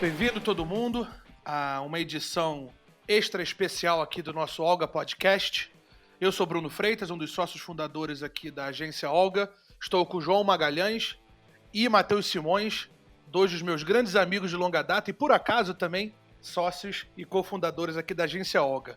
Bem-vindo todo mundo a uma edição extra especial aqui do nosso Olga Podcast. Eu sou Bruno Freitas, um dos sócios fundadores aqui da agência Olga. Estou com o João Magalhães e Matheus Simões, dois dos meus grandes amigos de longa data e, por acaso, também sócios e cofundadores aqui da agência Olga.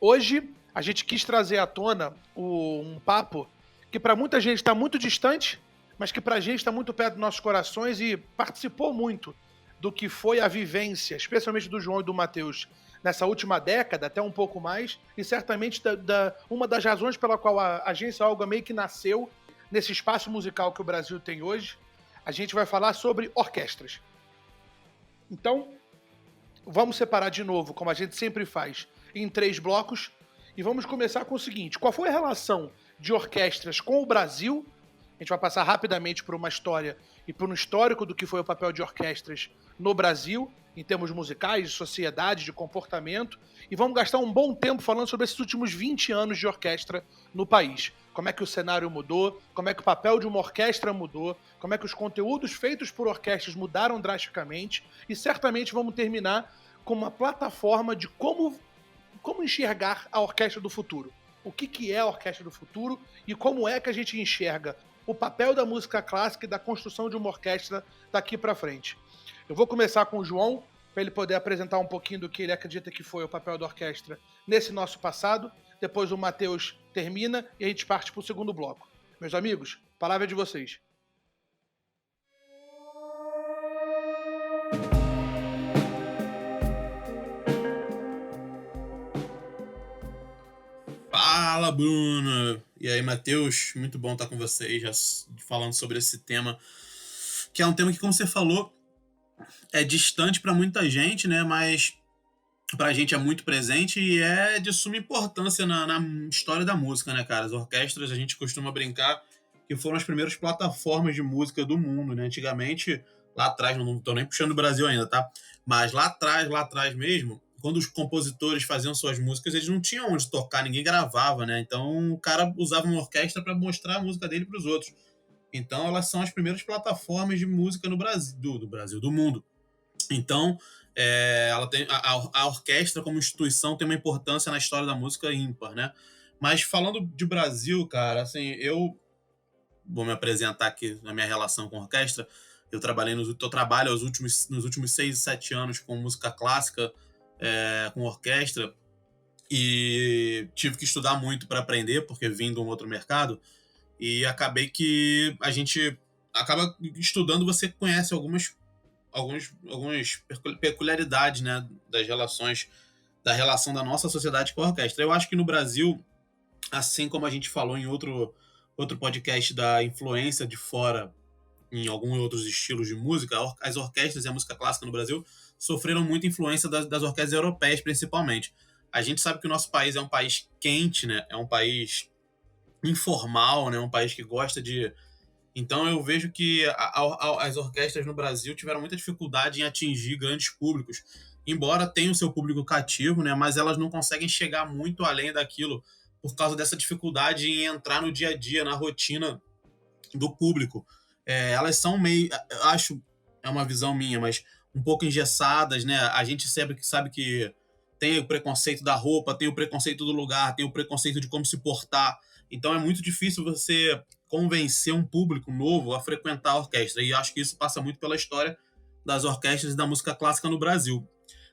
Hoje, a gente quis trazer à tona um papo que para muita gente está muito distante, mas que para a gente está muito perto dos nossos corações e participou muito do que foi a vivência, especialmente do João e do Matheus, nessa última década, até um pouco mais, e certamente uma das razões pela qual a agência Olga meio que nasceu nesse espaço musical que o Brasil tem hoje. A gente vai falar sobre orquestras. Então, vamos separar de novo, como a gente sempre faz, em 3 blocos, e vamos começar com o seguinte: qual foi a relação de orquestras com o Brasil? A gente vai passar rapidamente por uma história e por um histórico do que foi o papel de orquestras no Brasil, em termos musicais, de sociedade, de comportamento, e vamos gastar um bom tempo falando sobre esses últimos 20 anos de orquestra no país. Como é que o cenário mudou, como é que o papel de uma orquestra mudou, como é que os conteúdos feitos por orquestras mudaram drasticamente, e certamente vamos terminar com uma plataforma de como enxergar a orquestra do futuro. O que é a orquestra do futuro e como é que a gente enxerga o papel da música clássica e da construção de uma orquestra daqui para frente. Eu vou começar com o João, para ele poder apresentar um pouquinho do que ele acredita que foi o papel da orquestra nesse nosso passado. Depois o Matheus termina e a gente parte para o segundo bloco. Meus amigos, a palavra é de vocês. Fala, Bruno! E aí, Matheus? Muito bom estar com vocês, já falando sobre esse tema, que é um tema que, como você falou, é distante para muita gente, né? Mas para a gente é muito presente e é de suma importância na história da música, né, cara? As orquestras, a gente costuma brincar que foram as primeiras plataformas de música do mundo, né? Antigamente, lá atrás, não estou nem puxando o Brasil ainda, tá? Mas lá atrás mesmo, quando os compositores faziam suas músicas, eles não tinham onde tocar, ninguém gravava, né? Então o cara usava uma orquestra para mostrar a música dele para os outros. Então elas são as primeiras plataformas de música no Brasil, do Brasil, do mundo. Então, ela tem a orquestra como instituição tem uma importância na história da música ímpar, né? Mas falando de Brasil, cara, assim, eu vou me apresentar aqui na minha relação com a orquestra. Eu trabalho nos últimos 6, 7 anos com música clássica, com orquestra, e tive que estudar muito para aprender, porque vim de um outro mercado, e acabei que a gente acaba estudando, você conhece algumas peculiaridades, né, da relação da nossa sociedade com a orquestra. Eu acho que no Brasil, assim como a gente falou em outro podcast da influência de fora em alguns outros estilos de música, as orquestras e a música clássica no Brasil sofreram muita influência das orquestras europeias, principalmente. A gente sabe que o nosso país é um país quente, né? É um país informal, né? Um país que gosta de... Então eu vejo que as orquestras no Brasil tiveram muita dificuldade em atingir grandes públicos, embora tenham seu público cativo, né? Mas elas não conseguem chegar muito além daquilo por causa dessa dificuldade em entrar no dia a dia, na rotina do público. Elas são meio, acho, é uma visão minha, mas um pouco engessadas, né? A gente sempre sabe que tem o preconceito da roupa, tem o preconceito do lugar, tem o preconceito de como se portar. Então é muito difícil você convencer um público novo a frequentar a orquestra. E acho que isso passa muito pela história das orquestras e da música clássica no Brasil.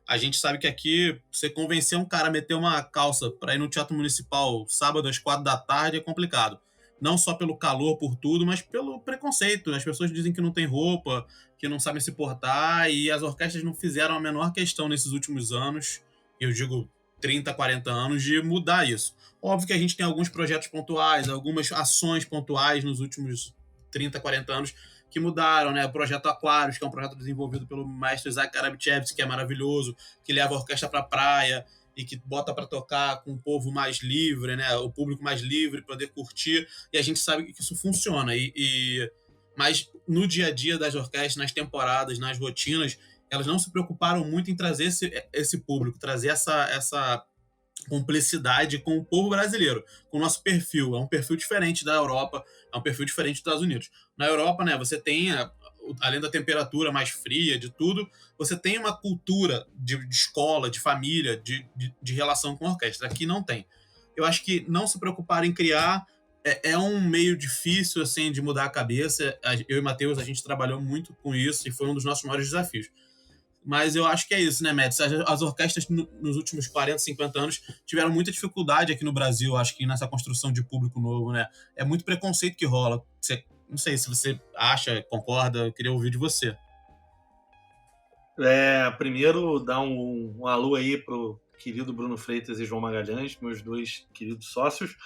A gente sabe que aqui, você convencer um cara a meter uma calça para ir no Teatro Municipal sábado às 4 da tarde é complicado. Não só pelo calor, por tudo, mas pelo preconceito. As pessoas dizem que não tem roupa, que não sabem se portar, e as orquestras não fizeram a menor questão nesses últimos anos, eu digo 30, 40 anos, de mudar isso. Óbvio que a gente tem alguns projetos pontuais, algumas ações pontuais nos últimos 30, 40 anos que mudaram, né? O projeto Aquários, que é um projeto desenvolvido pelo maestro Isaac Karabichevsky, que é maravilhoso, que leva a orquestra para a praia e que bota para tocar com o povo mais livre, né? O público mais livre, poder curtir. E a gente sabe que isso funciona. Mas no dia a dia das orquestras, nas temporadas, nas rotinas, elas não se preocuparam muito em trazer esse público, trazer essa cumplicidade com o povo brasileiro, com o nosso perfil. É um perfil diferente da Europa, é um perfil diferente dos Estados Unidos. Na Europa, né, você tem além da temperatura mais fria, de tudo, você tem uma cultura de escola, de família, de relação com a orquestra. Aqui não tem. Eu acho que não se preocupar em criar é um meio difícil, assim, de mudar a cabeça. Eu e Matheus, a gente trabalhou muito com isso e foi um dos nossos maiores desafios. Mas eu acho que é isso, né, Mads? As orquestras nos últimos 40, 50 anos tiveram muita dificuldade aqui no Brasil, acho que nessa construção de público novo, né? É muito preconceito que rola. Não sei se você acha, concorda, eu queria ouvir de você. Primeiro, dar um alô aí pro querido Bruno Freitas e João Magalhães, meus dois queridos sócios.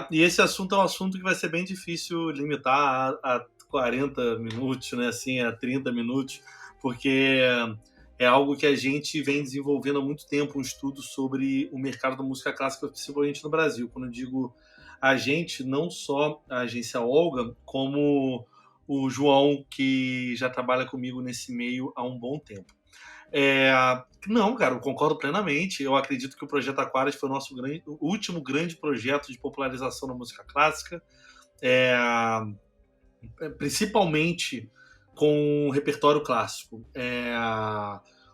E esse assunto é um assunto que vai ser bem difícil limitar a 40 minutos, né, assim, a 30 minutos, porque é algo que a gente vem desenvolvendo há muito tempo, um estudo sobre o mercado da música clássica, principalmente no Brasil. Quando eu digo a gente, não só a agência Olga, como o João, que já trabalha comigo nesse meio há um bom tempo. Não, cara, eu concordo plenamente. Eu acredito que o Projeto Aquários foi o nosso último grande projeto de popularização da música clássica, principalmente com o repertório clássico.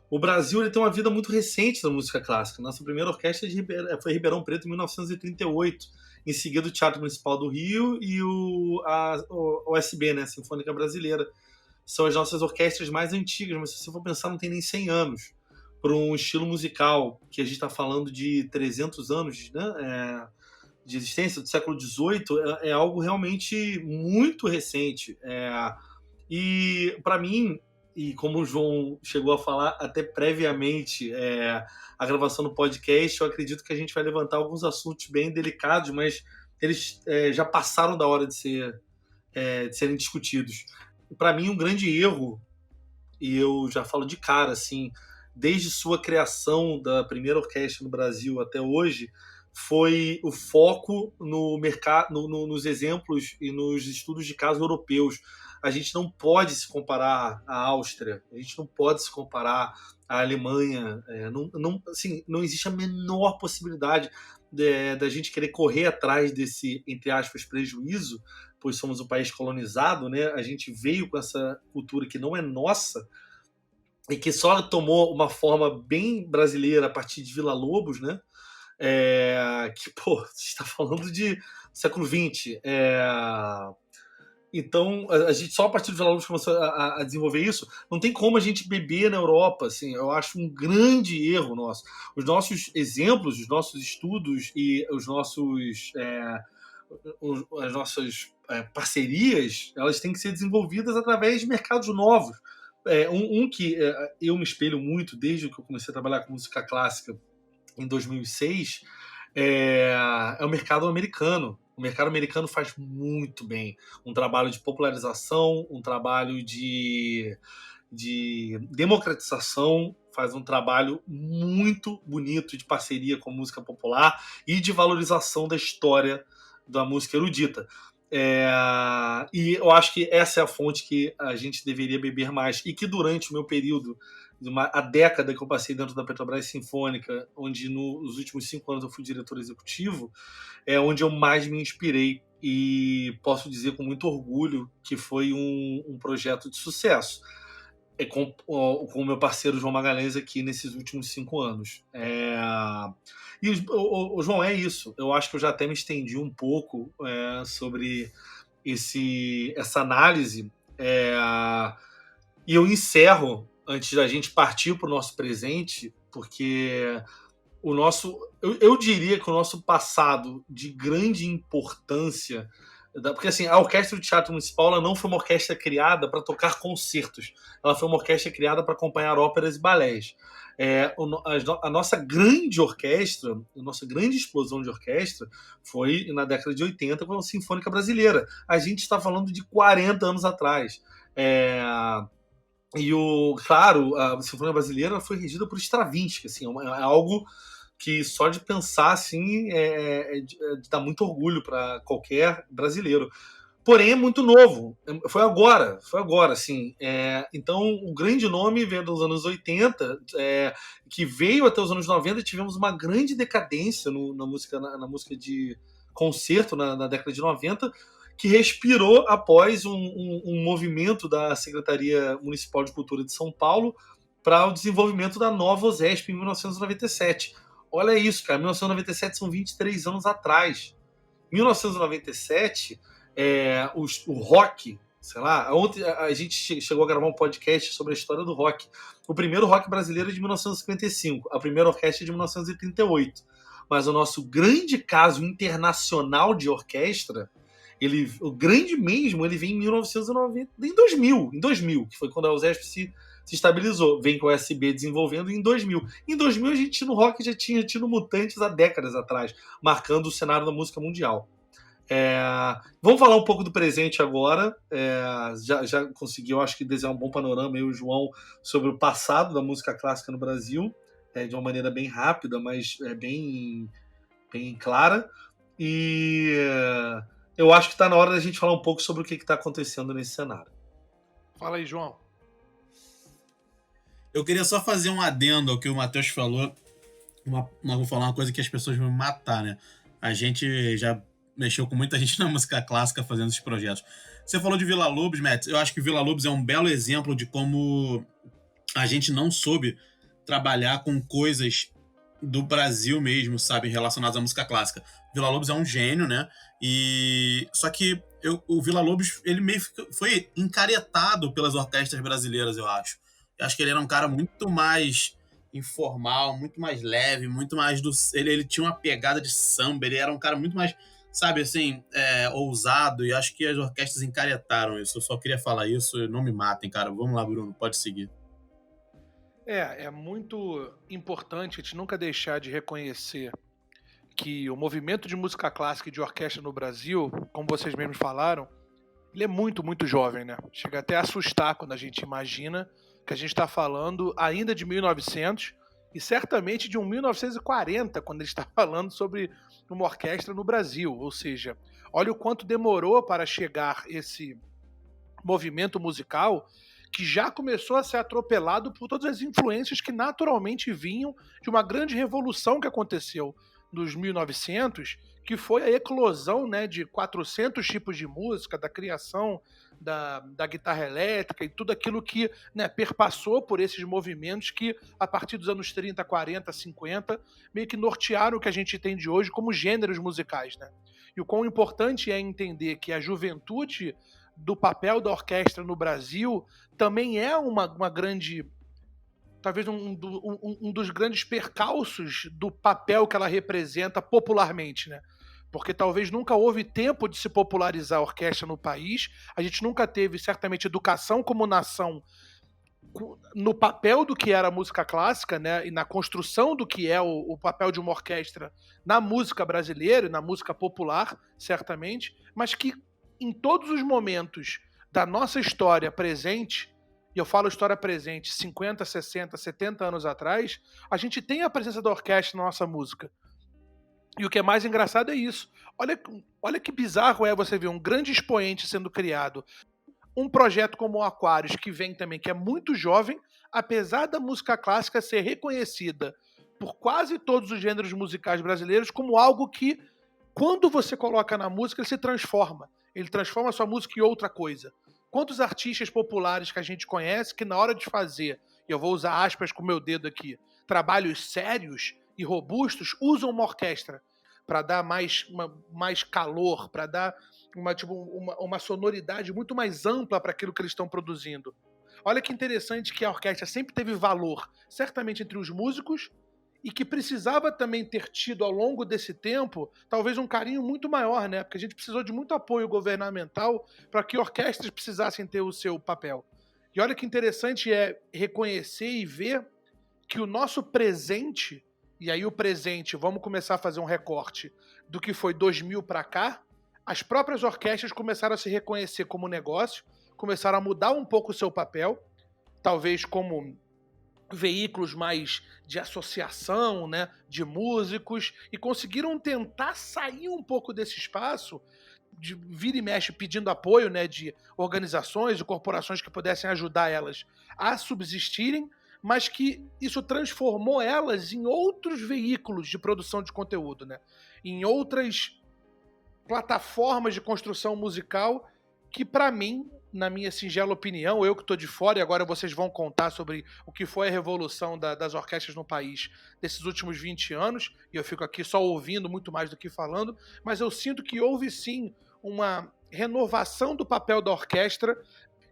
O Brasil ele tem uma vida muito recente da música clássica. Nossa primeira orquestra foi Ribeirão Preto, em 1938. Em seguida, o Teatro Municipal do Rio e o OSB, né, Sinfônica Brasileira. São as nossas orquestras mais antigas, mas se você for pensar, não tem nem 100 anos. Para um estilo musical que a gente está falando de 300 anos, né, de existência, do século XVIII, é algo realmente muito recente. E, para mim, e como o João chegou a falar até previamente a gravação do podcast, eu acredito que a gente vai levantar alguns assuntos bem delicados, mas eles já passaram da hora de serem discutidos. Para mim, um grande erro, e eu já falo de cara, assim, desde sua criação da primeira orquestra no Brasil até hoje, foi o foco no mercado, nos exemplos e nos estudos de caso europeus. A gente não pode se comparar à Áustria, a gente não pode se comparar à Alemanha, não existe a menor possibilidade da gente querer correr atrás desse, entre aspas, prejuízo, pois somos um país colonizado, né? A gente veio com essa cultura que não é nossa e que só tomou uma forma bem brasileira a partir de Vila Lobos, né? Que, pô, a gente está falando de século XX. Então, a gente só a partir do Vila Lobos começou a desenvolver isso. Não tem como a gente beber na Europa, assim. Eu acho um grande erro nosso. Os nossos exemplos, os nossos estudos e as nossas parcerias, elas têm que ser desenvolvidas através de mercados novos. Que eu me espelho muito desde que eu comecei a trabalhar com música clássica em 2006 é o mercado americano. O mercado americano faz muito bem um trabalho de popularização, um trabalho de democratização, faz um trabalho muito bonito de parceria com a música popular e de valorização da história da música erudita. E eu acho que essa é a fonte que a gente deveria beber mais e que durante o meu período, a década que eu passei dentro da Petrobras Sinfônica, onde nos últimos 5 anos eu fui diretor executivo, é onde eu mais me inspirei e posso dizer com muito orgulho que foi um projeto de sucesso com o meu parceiro João Magalhães aqui nesses últimos 5 anos. E o João, é isso. Eu acho que eu já até me estendi um pouco sobre essa análise. E eu encerro, antes da gente partir para o nosso presente, porque eu diria que o nosso passado de grande importância, porque assim, a Orquestra do Teatro Municipal ela não foi uma orquestra criada para tocar concertos, ela foi uma orquestra criada para acompanhar óperas e balés. A nossa grande orquestra, a nossa grande explosão de orquestra foi na década de 80 com a Sinfônica Brasileira. A gente está falando de 40 anos atrás. Claro, a Sinfônica Brasileira foi regida por Stravinsky, assim, é algo que só de pensar assim dá muito orgulho para qualquer brasileiro. Porém, é muito novo. Foi agora, assim. Então, o grande nome veio dos anos 80, que veio até os anos 90, tivemos uma grande decadência na música de concerto na década de 90, que respirou após um movimento da Secretaria Municipal de Cultura de São Paulo para o desenvolvimento da nova OSESP em 1997. Olha isso, cara, 1997 são 23 anos atrás. 1997, o rock, sei lá, ontem a gente chegou a gravar um podcast sobre a história do rock. O primeiro rock brasileiro é de 1955, a primeira orquestra é de 1938. Mas o nosso grande caso internacional de orquestra, o grande mesmo, ele vem em 1990, em 2000, que foi quando a USESP se estabilizou. Vem com o USB desenvolvendo em 2000. Em 2000 a gente no rock já tinha tido Mutantes há décadas atrás, marcando o cenário da música mundial. Vamos falar um pouco do presente agora. Já consegui, eu acho que desenhar um bom panorama, eu e o João, sobre o passado da música clássica no Brasil, de uma maneira bem rápida, mas bem clara. E eu acho que está na hora da gente falar um pouco sobre o que está acontecendo nesse cenário. Fala aí, João. Eu queria só fazer um adendo ao que o Matheus falou. Vou falar uma coisa que as pessoas vão me matar, né? A gente já mexeu com muita gente na música clássica fazendo esses projetos. Você falou de Villa Lobos, Matt. Eu acho que Villa Lobos é um belo exemplo de como a gente não soube trabalhar com coisas do Brasil mesmo, sabe, relacionadas à música clássica. Villa Lobos é um gênio, né? Só que o Villa Lobos, ele meio foi encaretado pelas orquestras brasileiras, eu acho. Eu acho que ele era um cara muito mais informal, muito mais leve, muito mais ele tinha uma pegada de samba, ele era um cara muito mais, sabe, assim, ousado, e acho que as orquestras encaretaram isso. Eu só queria falar isso, não me matem, cara. Vamos lá, Bruno, pode seguir. É muito importante a gente nunca deixar de reconhecer que o movimento de música clássica e de orquestra no Brasil, como vocês mesmos falaram, ele é muito, muito jovem, né? Chega até a assustar quando a gente imagina que a gente está falando ainda de 1900 e certamente de um 1940, quando a gente está falando sobre uma orquestra no Brasil. Ou seja, olha o quanto demorou para chegar esse movimento musical que já começou a ser atropelado por todas as influências que naturalmente vinham de uma grande revolução que aconteceu nos 1900, que foi a eclosão, né, de 400 tipos de música, da criação da guitarra elétrica e tudo aquilo que, né, perpassou por esses movimentos que, a partir dos anos 30, 40, 50, meio que nortearam o que a gente tem de hoje como gêneros musicais, né? E o quão importante é entender que a juventude do papel da orquestra no Brasil também é uma grande, talvez um dos grandes percalços do papel que ela representa popularmente, né? Porque talvez nunca houve tempo de se popularizar a orquestra no país, a gente nunca teve, certamente, educação como nação no papel do que era a música clássica, né, e na construção do que é o papel de uma orquestra na música brasileira e na música popular, certamente, mas que em todos os momentos da nossa história presente, e eu falo história presente, 50, 60, 70 anos atrás, a gente tem a presença da orquestra na nossa música. E o que é mais engraçado é isso. Olha que bizarro é você ver um grande expoente sendo criado. Um projeto como o Aquarius, que vem também, que é muito jovem, apesar da música clássica ser reconhecida por quase todos os gêneros musicais brasileiros como algo que, quando você coloca na música, ele se transforma. Ele transforma a sua música em outra coisa. Quantos artistas populares que a gente conhece que na hora de fazer, e eu vou usar aspas com o meu dedo aqui, trabalhos sérios e robustos, usam uma orquestra para dar mais calor, para dar uma sonoridade muito mais ampla para aquilo que eles estão produzindo. Olha que interessante que a orquestra sempre teve valor, certamente entre os músicos, e que precisava também ter tido ao longo desse tempo, talvez um carinho muito maior, né? Porque a gente precisou de muito apoio governamental para que orquestras precisassem ter o seu papel. E olha que interessante é reconhecer e ver que o nosso presente, e aí o presente, vamos começar a fazer um recorte do que foi 2000 para cá, as próprias orquestras começaram a se reconhecer como negócio, começaram a mudar um pouco o seu papel, talvez como veículos mais de associação, né, de músicos, e conseguiram tentar sair um pouco desse espaço, de vira e mexe pedindo apoio, né, de organizações e corporações que pudessem ajudar elas a subsistirem, mas que isso transformou elas em outros veículos de produção de conteúdo, né, em outras plataformas de construção musical que, para mim, na minha singela opinião, eu que estou de fora, e agora vocês vão contar sobre o que foi a revolução das orquestras no país desses últimos 20 anos, e eu fico aqui só ouvindo muito mais do que falando, mas eu sinto que houve sim uma renovação do papel da orquestra,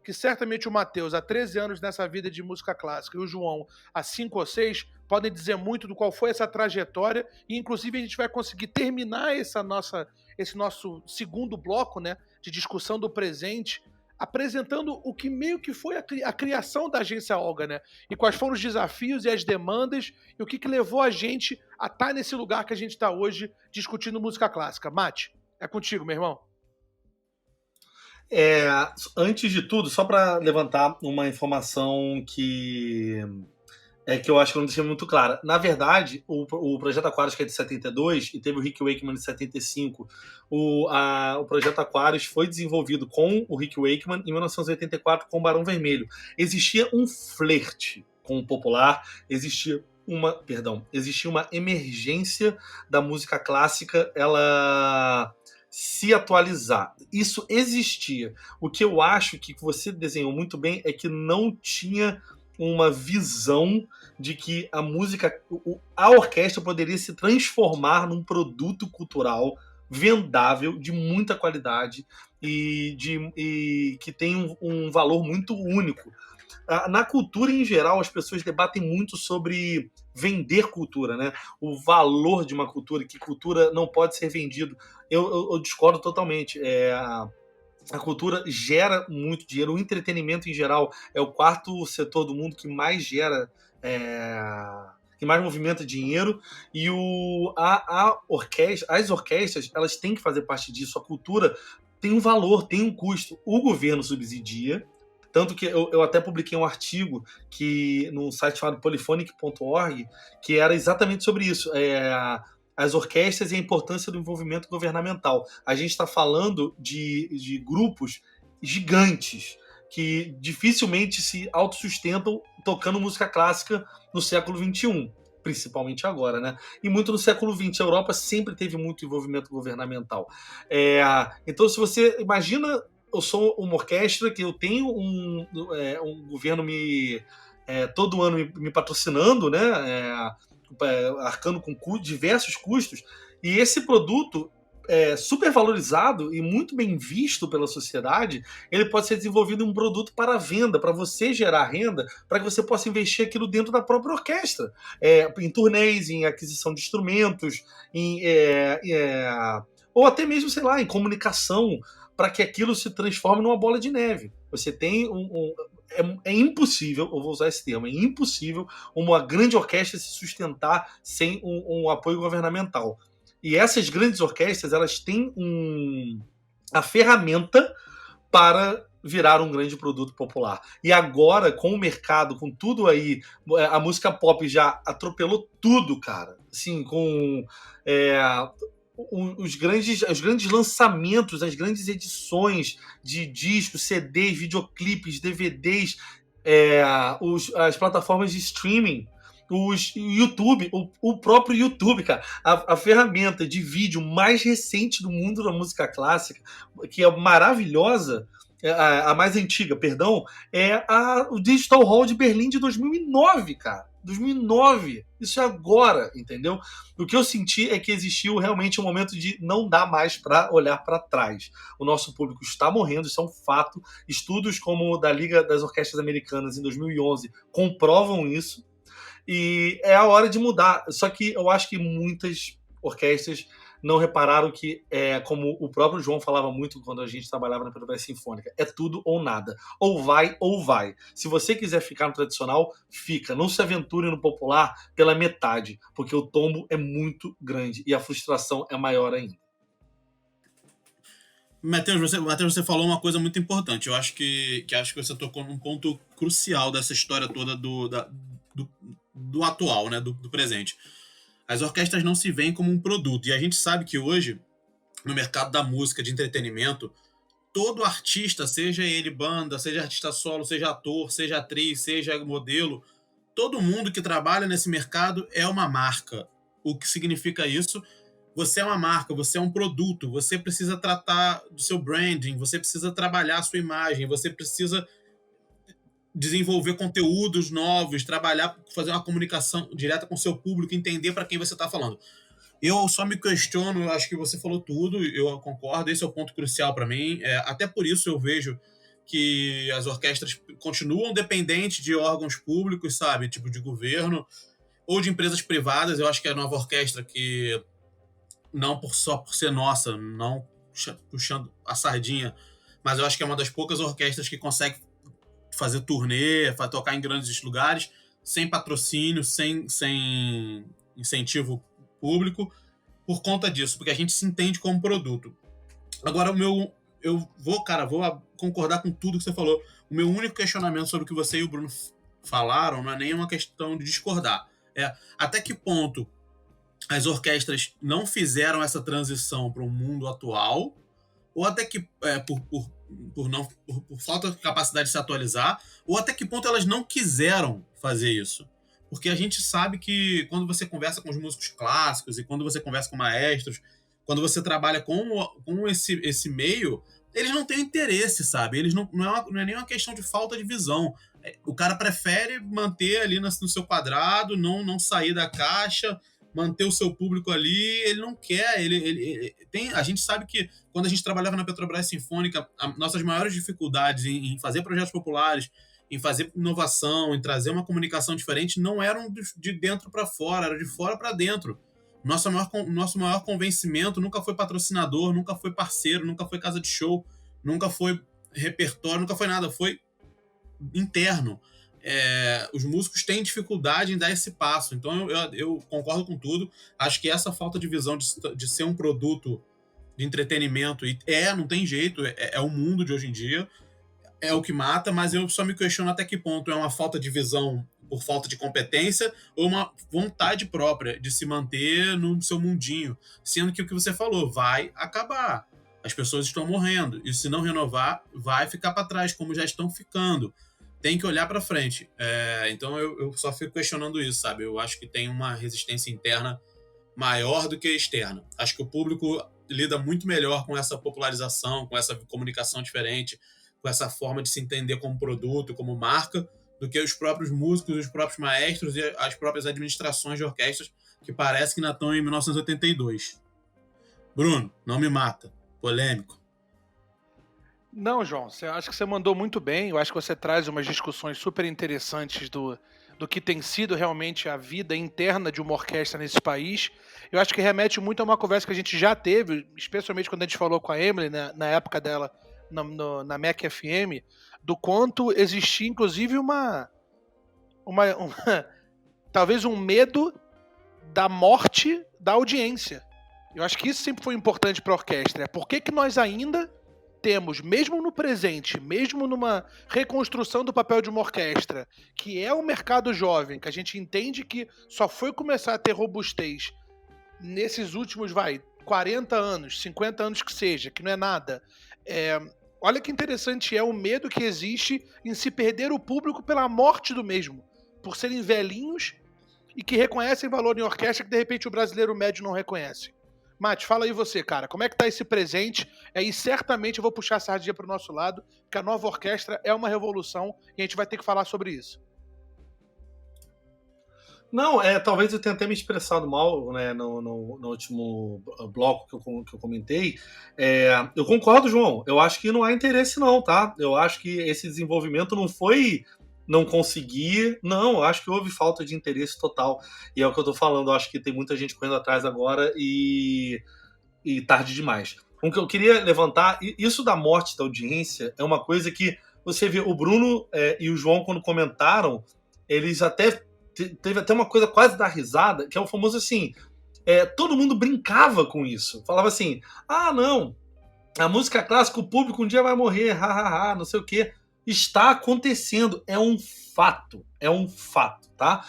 que certamente o Matheus, há 13 anos nessa vida de música clássica, e o João, há 5 ou 6, podem dizer muito do qual foi essa trajetória, e inclusive a gente vai conseguir terminar esse nosso segundo bloco, né, de discussão do presente, apresentando o que meio que foi a criação da agência Olga, né? E quais foram os desafios e as demandas e o que levou a gente a estar nesse lugar que a gente está hoje discutindo música clássica. Mate, é contigo, meu irmão. Antes de tudo, só para levantar uma informação que eu acho que eu não deixei muito clara. Na verdade, o Projeto Aquarius, que é de 72, e teve o Rick Wakeman de 75, o Projeto Aquarius foi desenvolvido com o Rick Wakeman em 1984 com o Barão Vermelho. Existia um flerte com o popular, existia uma emergência da música clássica, ela se atualizar. Isso existia. O que eu acho que você desenhou muito bem é que não tinha uma visão de que a orquestra poderia se transformar num produto cultural vendável, de muita qualidade e que tem um valor muito único. Na cultura em geral, as pessoas debatem muito sobre vender cultura, né? O valor de uma cultura, que cultura não pode ser vendido. Eu discordo totalmente. A cultura gera muito dinheiro. O entretenimento, em geral, é o quarto setor do mundo que mais gera, que mais movimenta dinheiro. E as orquestras, elas têm que fazer parte disso. A cultura tem um valor, tem um custo. O governo subsidia. Tanto que eu até publiquei um artigo no site chamado polyphonic.org, que era exatamente sobre isso. As orquestras e a importância do envolvimento governamental. A gente está falando de grupos gigantes que dificilmente se autossustentam tocando música clássica no século XXI, principalmente agora, né? E muito no século XX. A Europa sempre teve muito envolvimento governamental. Então, se você imagina, eu sou uma orquestra que eu tenho um governo todo ano me patrocinando, né? Arcando com diversos custos, e esse produto super valorizado e muito bem visto pela sociedade, ele pode ser desenvolvido em um produto para venda, para você gerar renda, para que você possa investir aquilo dentro da própria orquestra, em turnês, em aquisição de instrumentos, ou até mesmo, sei lá, em comunicação, para que aquilo se transforme numa bola de neve. Você tem é impossível, eu vou usar esse termo, é impossível uma grande orquestra se sustentar sem um apoio governamental. E essas grandes orquestras, elas têm a ferramenta para virar um grande produto popular. E agora, com o mercado, com tudo aí, a música pop já atropelou tudo, cara. Assim, com os grandes lançamentos, as grandes edições de discos, CDs, videoclipes, DVDs, as plataformas de streaming, YouTube, o próprio YouTube, cara, a ferramenta de vídeo mais recente do mundo da música clássica, que é maravilhosa, a mais antiga, perdão, é o Digital Hall de Berlim de 2009, cara. 2009. Isso é agora, entendeu? O que eu senti é que existiu realmente um momento de não dá mais para olhar para trás. O nosso público está morrendo, isso é um fato. Estudos como o da Liga das Orquestras Americanas em 2011 comprovam isso. E é a hora de mudar. Só que eu acho que muitas orquestras não repararam que, como o próprio João falava muito quando a gente trabalhava na Petrobras Sinfônica, é tudo ou nada. Ou vai ou vai. Se você quiser ficar no tradicional, fica. Não se aventure no popular pela metade, porque o tombo é muito grande e a frustração é maior ainda. Matheus, você falou uma coisa muito importante. Eu acho que você tocou num ponto crucial dessa história toda do atual, né, do presente. As orquestras não se veem como um produto. E a gente sabe que hoje, no mercado da música, de entretenimento, todo artista, seja ele banda, seja artista solo, seja ator, seja atriz, seja modelo, todo mundo que trabalha nesse mercado é uma marca. O que significa isso? você é uma marca, você é um produto, você precisa tratar do seu branding, você precisa trabalhar a sua imagem, você precisa desenvolver conteúdos novos, trabalhar, fazer uma comunicação direta com o seu público, entender para quem você está falando. Eu só me questiono, eu acho que você falou tudo, eu concordo, esse é o ponto crucial para mim. Até por isso eu vejo que as orquestras continuam dependentes de órgãos públicos, sabe? Tipo de governo ou de empresas privadas. Eu acho que a Nova Orquestra, que não só por ser nossa, não puxando a sardinha, mas eu acho que é uma das poucas orquestras que consegue fazer turnê, tocar em grandes lugares, sem patrocínio, sem incentivo público, por conta disso, porque a gente se entende como produto. Agora, eu vou concordar com tudo que você falou. O meu único questionamento sobre o que você e o Bruno falaram não é nem uma questão de discordar. Até que ponto as orquestras não fizeram essa transição para o mundo atual, ou até que, por falta de capacidade de se atualizar, ou até que ponto elas não quiseram fazer isso. Porque a gente sabe que quando você conversa com os músicos clássicos e quando você conversa com maestros, quando você trabalha com esse meio, eles não têm interesse, sabe? Eles não é nem uma questão de falta de visão. O cara prefere manter ali no seu quadrado, não sair da caixa, manter o seu público ali, ele não quer. A gente sabe que quando a gente trabalhava na Petrobras Sinfônica, nossas maiores dificuldades em fazer projetos populares, em fazer inovação, em trazer uma comunicação diferente, não eram de dentro para fora, era de fora para dentro. Nosso maior convencimento nunca foi patrocinador, nunca foi parceiro, nunca foi casa de show, nunca foi repertório, nunca foi nada, foi interno. Os músicos têm dificuldade em dar esse passo, então eu concordo com tudo. Acho que essa falta de visão de ser um produto de entretenimento, não tem jeito, é o mundo de hoje em dia, é o que mata, mas eu só me questiono até que ponto é uma falta de visão por falta de competência ou uma vontade própria de se manter no seu mundinho, sendo que o que você falou vai acabar. As pessoas estão morrendo e se não renovar, vai ficar para trás, como já estão ficando. Tem que olhar para frente. Então eu só fico questionando isso, sabe? Eu acho que tem uma resistência interna maior do que externa. Acho que o público lida muito melhor com essa popularização, com essa comunicação diferente, com essa forma de se entender como produto, como marca, do que os próprios músicos, os próprios maestros e as próprias administrações de orquestras, que parece que ainda estão em 1982. Bruno, não me mata. Polêmico. Não, João, acho que você mandou muito bem. Eu acho que você traz umas discussões super interessantes do que tem sido realmente a vida interna de uma orquestra nesse país. Eu acho que remete muito a uma conversa que a gente já teve, especialmente quando a gente falou com a Emily, né, na época dela, na MEC FM, do quanto existia, inclusive, talvez um medo da morte da audiência. Eu acho que isso sempre foi importante para a orquestra. Por que nós ainda temos, mesmo no presente, mesmo numa reconstrução do papel de uma orquestra, que é um mercado jovem, que a gente entende que só foi começar a ter robustez nesses últimos, 40 anos, 50 anos que seja, que não é nada. Olha que interessante é o medo que existe em se perder o público pela morte do mesmo, por serem velhinhos e que reconhecem valor em orquestra que de repente o brasileiro médio não reconhece. Mate, fala aí você, cara, como é que tá esse presente? E certamente eu vou puxar a sardinha pro nosso lado, que a Nova Orquestra é uma revolução e a gente vai ter que falar sobre isso. Não, talvez eu tenha até me expressado mal, né, no último bloco que eu comentei. Eu concordo, João. Eu acho que não há interesse não, tá? Eu acho que esse desenvolvimento não foi não conseguir. Não, eu acho que houve falta de interesse total. E é o que eu tô falando. Eu acho que tem muita gente correndo atrás agora e tarde demais. O que eu queria levantar, isso da morte da audiência é uma coisa que você vê, o Bruno e o João, quando comentaram, eles até teve até uma coisa quase da risada, que é o famoso assim, todo mundo brincava com isso. Falava assim, não, a música clássica, o público um dia vai morrer, hahaha, não sei o quê. Está acontecendo, é um fato, tá?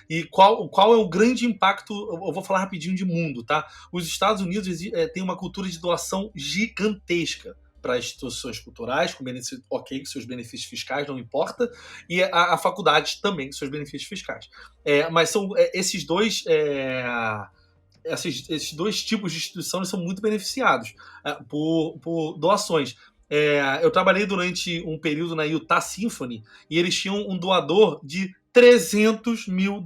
E qual é o grande impacto, eu vou falar rapidinho de mundo, tá? Os Estados Unidos têm uma cultura de doação gigantesca para instituições culturais, com benefícios, ok, com seus benefícios fiscais, não importa, e a faculdade também com seus benefícios fiscais. Mas são esses dois esses dois tipos de instituição são muito beneficiados por doações. Eu trabalhei durante um período na Utah Symphony e eles tinham um doador de $300 mil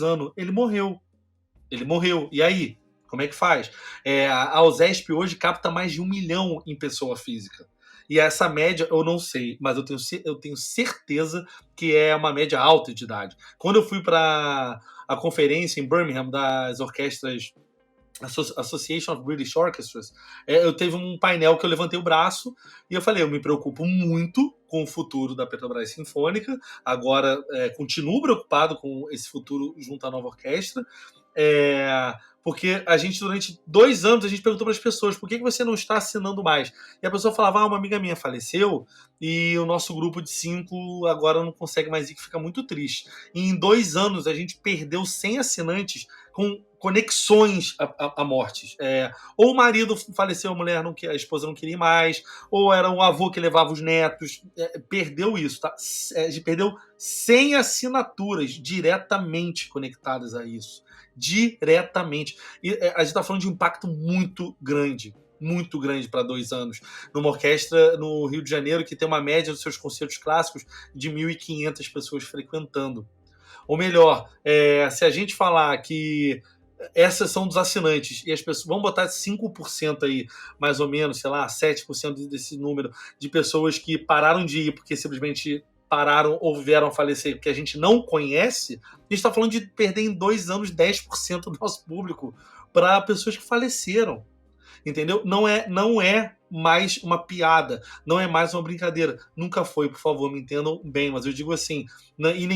ano. Ele morreu. E aí? Como é que faz? A USESP hoje capta mais de 1 milhão em pessoa física. E essa média, eu não sei, mas eu tenho certeza que é uma média alta de idade. Quando eu fui para a conferência em Birmingham das orquestras Association of British Orchestras, eu teve um painel que eu levantei o braço e eu falei, eu me preocupo muito com o futuro da Petrobras Sinfônica, agora continuo preocupado com esse futuro junto à nova orquestra, porque a gente, durante 2 anos, a gente perguntou para as pessoas, por que você não está assinando mais? E a pessoa falava, uma amiga minha faleceu e o nosso grupo de 5 agora não consegue mais ir, que fica muito triste. E em 2 anos a gente perdeu 100 assinantes com conexões a mortes. Ou o marido faleceu, a esposa não queria mais, ou era um avô que levava os netos. Perdeu isso, tá? A gente perdeu 100 assinaturas diretamente conectadas a isso. Diretamente. E a gente está falando de um impacto muito grande para 2 anos. Numa orquestra no Rio de Janeiro que tem uma média dos seus concertos clássicos de 1.500 pessoas frequentando. Ou melhor, se a gente falar que essas são dos assinantes e as pessoas vão botar 5% aí, mais ou menos, sei lá, 7% desse número de pessoas que pararam de ir porque simplesmente pararam ou vieram a falecer, que a gente não conhece, a gente está falando de perder em 2 anos 10% do nosso público para pessoas que faleceram. Entendeu? Não é mais uma piada, não é mais uma brincadeira. Nunca foi, por favor, me entendam bem, mas eu digo assim, e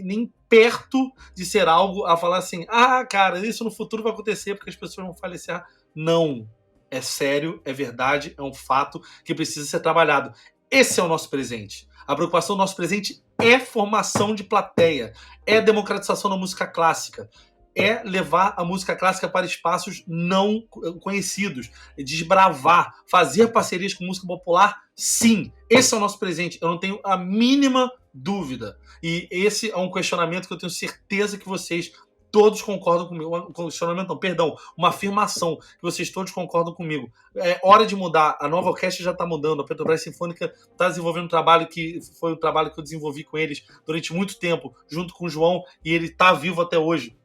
nem perto de ser algo a falar assim, cara, isso no futuro vai acontecer porque as pessoas vão falecer. Não. É sério, é verdade, é um fato que precisa ser trabalhado. Esse é o nosso presente. A preocupação do nosso presente é formação de plateia, é democratização da música clássica, é levar a música clássica para espaços não conhecidos, desbravar, fazer parcerias com música popular, sim. Esse é o nosso presente, eu não tenho a mínima dúvida. E esse é um questionamento que eu tenho certeza que vocês todos concordam comigo. Um questionamento não, perdão, uma afirmação que vocês todos concordam comigo. É hora de mudar, a nova orquestra já está mudando, a Petrobras Sinfônica está desenvolvendo um trabalho que foi o trabalho que eu desenvolvi com eles durante muito tempo, junto com o João, e ele está vivo até hoje.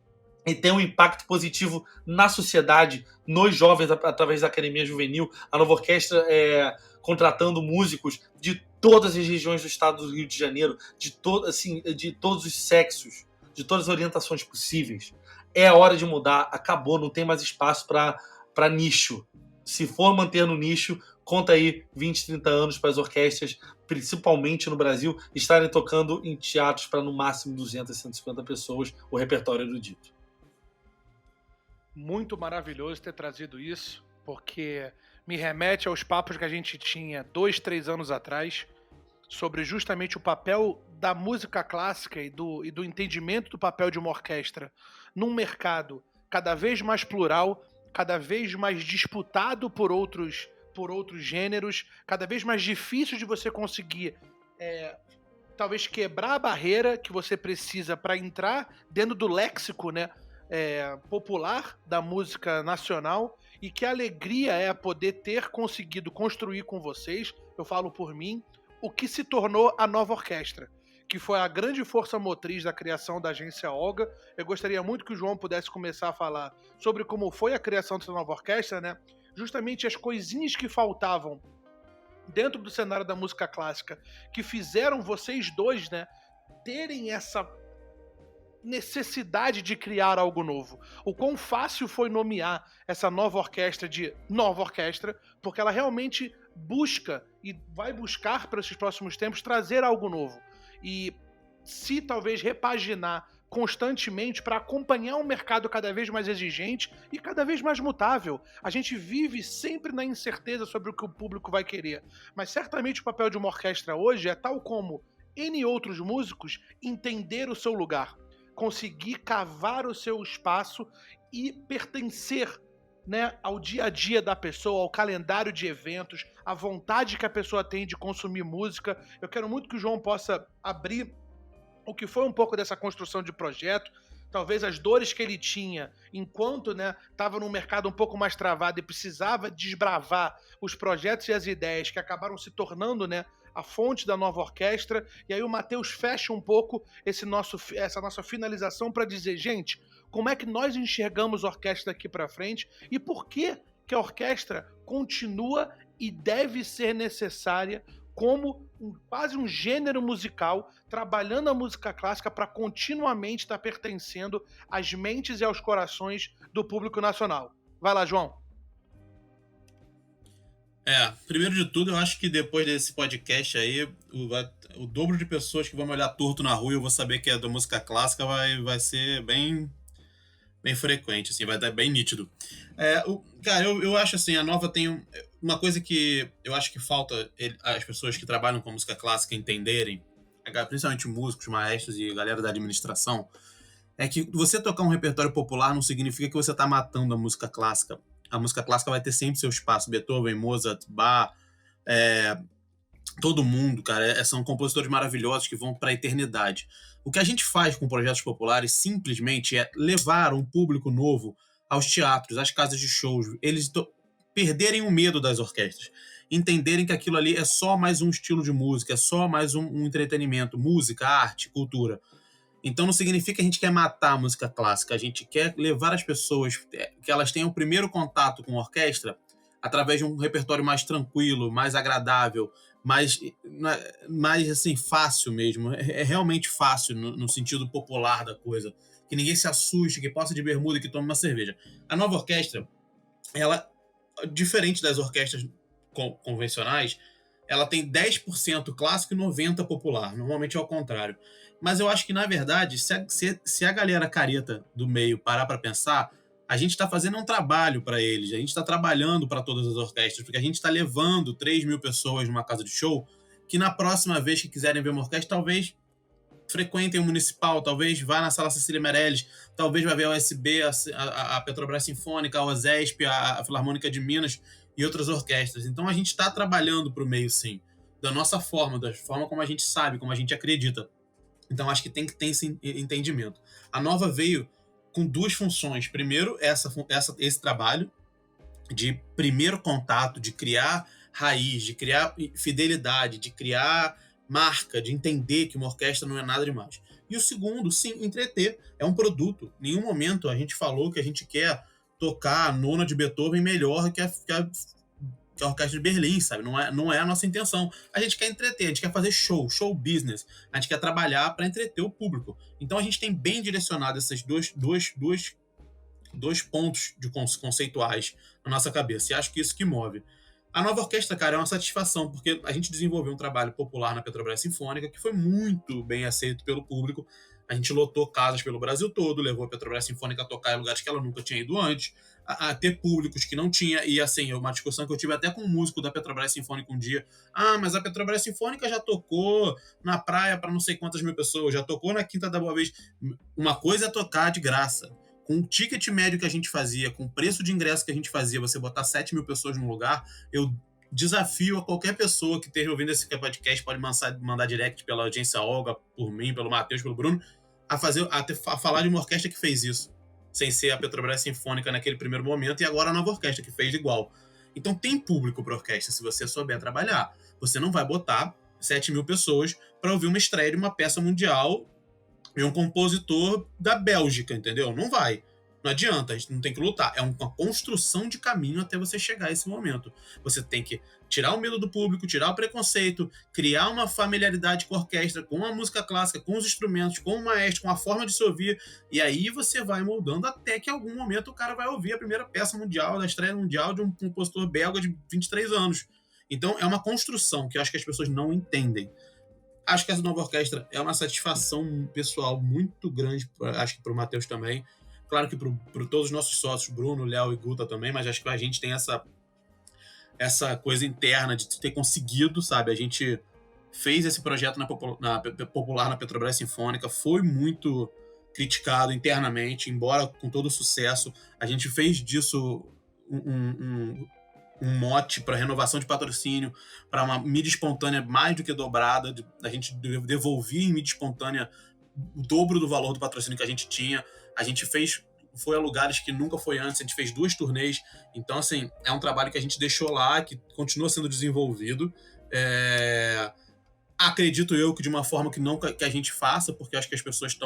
E tem um impacto positivo na sociedade, nos jovens, através da Academia Juvenil. A nova orquestra contratando músicos de todas as regiões do estado do Rio de Janeiro, de todos os sexos, de todas as orientações possíveis. É a hora de mudar, acabou, não tem mais espaço para nicho. Se for manter no nicho, conta aí 20, 30 anos para as orquestras, principalmente no Brasil, estarem tocando em teatros para no máximo 200, 150 pessoas, o repertório erudito. Muito maravilhoso ter trazido isso, porque me remete aos papos que a gente tinha 2, 3 anos atrás sobre justamente o papel da música clássica e do entendimento do papel de uma orquestra num mercado cada vez mais plural, cada vez mais disputado por outros gêneros, cada vez mais difícil de você conseguir talvez quebrar a barreira que você precisa para entrar dentro do léxico, né, popular da música nacional, e que alegria é poder ter conseguido construir com vocês, eu falo por mim, o que se tornou a nova orquestra, que foi a grande força motriz da criação da Agência Olga. Eu gostaria muito que o João pudesse começar a falar sobre como foi a criação dessa nova orquestra, né? Justamente as coisinhas que faltavam dentro do cenário da música clássica, que fizeram vocês dois, né, terem essa necessidade de criar algo novo. O quão fácil foi nomear essa nova orquestra de nova orquestra, porque ela realmente busca e vai buscar para esses próximos tempos trazer algo novo. E se talvez repaginar constantemente para acompanhar um mercado cada vez mais exigente e cada vez mais mutável. A gente vive sempre na incerteza sobre o que o público vai querer. Mas certamente o papel de uma orquestra hoje é, tal como N outros músicos, entender o seu lugar, conseguir cavar o seu espaço e pertencer, né, ao dia a dia da pessoa, ao calendário de eventos, à vontade que a pessoa tem de consumir música. Eu quero muito que o João possa abrir o que foi um pouco dessa construção de projeto, talvez as dores que ele tinha enquanto, né, estava num mercado um pouco mais travado e precisava desbravar os projetos e as ideias que acabaram se tornando, né, a fonte da nova orquestra. E aí o Matheus fecha um pouco essa nossa finalização para dizer, gente, como é que nós enxergamos a orquestra daqui para frente e por que a orquestra continua e deve ser necessária como quase um gênero musical, trabalhando a música clássica para continuamente estar pertencendo às mentes e aos corações do público nacional. Vai lá, João. Primeiro de tudo, eu acho que depois desse podcast aí, o dobro de pessoas que vão me olhar torto na rua e eu vou saber que é da música clássica vai ser bem frequente, assim, vai dar bem nítido. Cara, eu acho assim, a Nova tem uma coisa que eu acho que falta as pessoas que trabalham com música clássica entenderem, principalmente músicos, maestros e galera da administração, é que você tocar um repertório popular não significa que você está matando a música clássica. A música clássica vai ter sempre seu espaço. Beethoven, Mozart, Bach, todo mundo, cara, são compositores maravilhosos que vão para a eternidade. O que a gente faz com projetos populares simplesmente é levar um público novo aos teatros, às casas de shows, eles perderem o medo das orquestras, entenderem que aquilo ali é só mais um estilo de música, é só mais um entretenimento, música, arte, cultura. Então não significa que a gente quer matar a música clássica, a gente quer levar as pessoas, que elas tenham o primeiro contato com a orquestra através de um repertório mais tranquilo, mais agradável, mais assim, fácil mesmo. É realmente fácil no sentido popular da coisa. Que ninguém se assuste, que possa de bermuda e que tome uma cerveja. A nova orquestra, ela, diferente das orquestras convencionais, ela tem 10% clássico e 90% popular. Normalmente é ao contrário. Mas eu acho que, na verdade, se a galera careta do meio parar para pensar, a gente está fazendo um trabalho para eles, a gente está trabalhando para todas as orquestras, porque a gente está levando 3.000 pessoas numa casa de show, que na próxima vez que quiserem ver uma orquestra, talvez frequentem o Municipal, talvez vá na Sala Cecília Meirelles, talvez vá ver a USB, a Petrobras Sinfônica, a OSESP, a Filarmônica de Minas e outras orquestras. Então a gente está trabalhando para o meio, sim, da nossa forma, da forma como a gente sabe, como a gente acredita. Então acho que tem que ter esse entendimento. A Nova veio com duas funções. Primeiro, esse trabalho de primeiro contato, de criar raiz, de criar fidelidade, de criar marca, de entender que uma orquestra não é nada demais. E o segundo, sim, entreter. É um produto. Em nenhum momento a gente falou que a gente quer tocar a nona de Beethoven melhor que a orquestra de Berlim, sabe? Não é a nossa intenção. A gente quer entreter, a gente quer fazer show business. A gente quer trabalhar para entreter o público. Então a gente tem bem direcionado esses dois pontos conceituais na nossa cabeça. E acho que isso que move. A nova orquestra, cara, é uma satisfação, porque a gente desenvolveu um trabalho popular na Petrobras Sinfônica que foi muito bem aceito pelo público. A gente lotou casas pelo Brasil todo, levou a Petrobras Sinfônica a tocar em lugares que ela nunca tinha ido antes, a ter públicos que não tinha. E assim, uma discussão que eu tive até com um músico da Petrobras Sinfônica um dia. Mas a Petrobras Sinfônica já tocou na praia para não sei quantas mil pessoas, já tocou na Quinta da Boa Vista. Uma coisa é tocar de graça. Com o ticket médio que a gente fazia, com o preço de ingresso que a gente fazia, você botar 7.000 pessoas num lugar, eu desafio a qualquer pessoa que esteja ouvindo esse podcast, pode mandar direct pela agência Olga, por mim, pelo Matheus, pelo Bruno, a falar de uma orquestra que fez isso, sem ser a Petrobras Sinfônica naquele primeiro momento, e agora a nova orquestra que fez igual. Então tem público para orquestra, se você souber trabalhar. Você não vai botar 7.000 pessoas para ouvir uma estreia de uma peça mundial e um compositor da Bélgica, entendeu? Não vai. Não adianta, a gente não tem que lutar. É uma construção de caminho até você chegar a esse momento. Você tem que tirar o medo do público, tirar o preconceito, criar uma familiaridade com a orquestra, com a música clássica, com os instrumentos, com o maestro, com a forma de se ouvir. E aí você vai moldando até que em algum momento o cara vai ouvir a primeira peça mundial, da estreia mundial de um compositor belga de 23 anos. Então é uma construção que eu acho que as pessoas não entendem. Acho que essa nova orquestra é uma satisfação pessoal muito grande, acho que para o Matheus também. Claro que para todos os nossos sócios, Bruno, Léo e Guta também, mas acho que a gente tem essa coisa interna de ter conseguido, sabe? A gente fez esse projeto popular na Petrobras Sinfônica, foi muito criticado internamente, embora com todo o sucesso. A gente fez disso um mote para renovação de patrocínio, para uma mídia espontânea mais do que dobrada. A gente devolvia em mídia espontânea o dobro do valor do patrocínio que a gente tinha. A gente foi a lugares que nunca foi antes, a gente fez 2 turnês. Então, assim, é um trabalho que a gente deixou lá, que continua sendo desenvolvido. Acredito eu que de uma forma que não que a gente faça, porque acho que as pessoas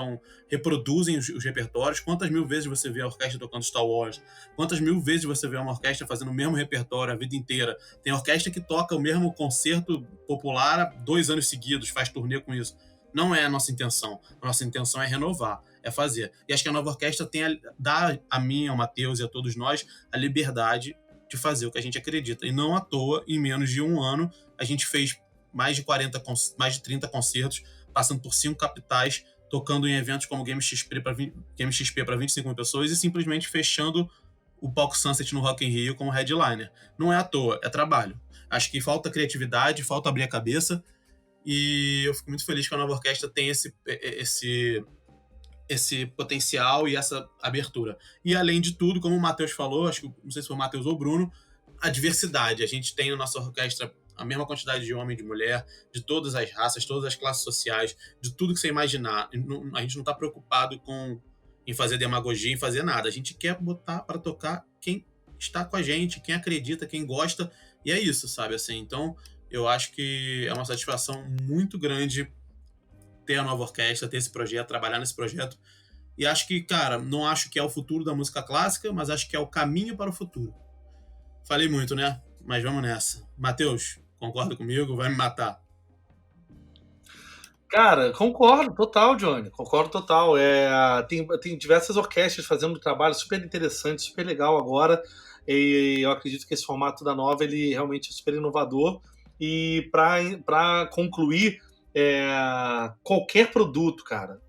reproduzem os repertórios. Quantas mil vezes você vê a orquestra tocando Star Wars? Quantas mil vezes você vê uma orquestra fazendo o mesmo repertório a vida inteira? Tem orquestra que toca o mesmo concerto popular há 2 anos seguidos, faz turnê com isso. Não é a nossa intenção. A nossa intenção é renovar, é fazer. E acho que a nova orquestra dá a mim, ao Matheus e a todos nós a liberdade de fazer o que a gente acredita. E não à toa, em menos de 1 ano, a gente fez mais de 30 concertos, passando por 5 capitais, tocando em eventos como Game XP para 25 mil pessoas e simplesmente fechando o palco Sunset no Rock in Rio como headliner. Não é à toa, é trabalho. Acho que falta criatividade, falta abrir a cabeça, e eu fico muito feliz que a nova orquestra tem esse potencial e essa abertura. E além de tudo, como o Matheus falou, acho que não sei se foi o Matheus ou o Bruno, a diversidade. A gente tem na nossa orquestra a mesma quantidade de homem e de mulher, de todas as raças, todas as classes sociais, de tudo que você imaginar. A gente não está preocupado em fazer demagogia, em fazer nada. A gente quer botar para tocar quem está com a gente, quem acredita, quem gosta, e é isso, sabe? Assim, então, eu acho que é uma satisfação muito grande ter a nova orquestra, ter esse projeto, trabalhar nesse projeto. E acho que, cara, não acho que é o futuro da música clássica, mas acho que é o caminho para o futuro. Falei muito, né? Mas vamos nessa. Matheus, concorda comigo? Vai me matar. Cara, concordo total, Johnny. Concordo total. Tem diversas orquestras fazendo um trabalho super interessante, super legal agora. E eu acredito que esse formato da nova ele realmente é super inovador. E para concluir, qualquer produto, cara.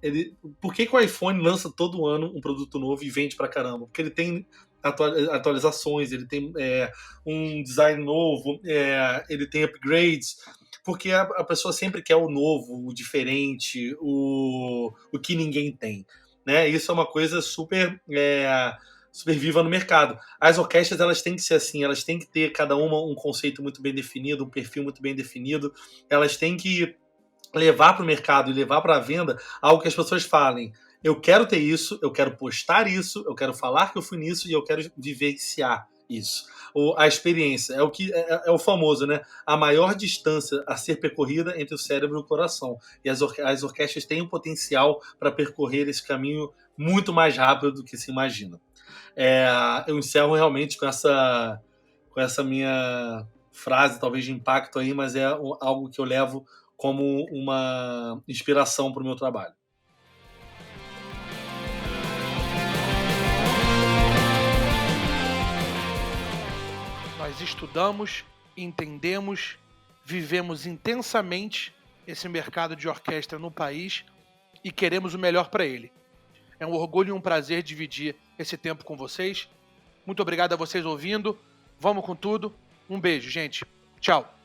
Por que o iPhone lança todo ano um produto novo e vende pra caramba? Porque ele tem atualizações, ele tem um design novo, ele tem upgrades, porque a pessoa sempre quer o novo, o diferente, o que ninguém tem, né? Isso é uma coisa super viva no mercado. As orquestras elas têm que ser assim, elas têm que ter cada uma um conceito muito bem definido, um perfil muito bem definido, elas têm que levar para o mercado e levar para a venda algo que as pessoas falem. Eu quero ter isso, eu quero postar isso, eu quero falar que eu fui nisso e eu quero vivenciar isso. A experiência é o famoso, né? A maior distância a ser percorrida entre o cérebro e o coração. E as orquestras têm um potencial para percorrer esse caminho muito mais rápido do que se imagina. Eu encerro realmente com essa minha frase, talvez de impacto aí, mas é algo que eu levo como uma inspiração para o meu trabalho. Nós estudamos, entendemos, vivemos intensamente esse mercado de orquestra no país e queremos o melhor para ele. É um orgulho e um prazer dividir esse tempo com vocês. Muito obrigado a vocês ouvindo. Vamos com tudo. Um beijo, gente. Tchau.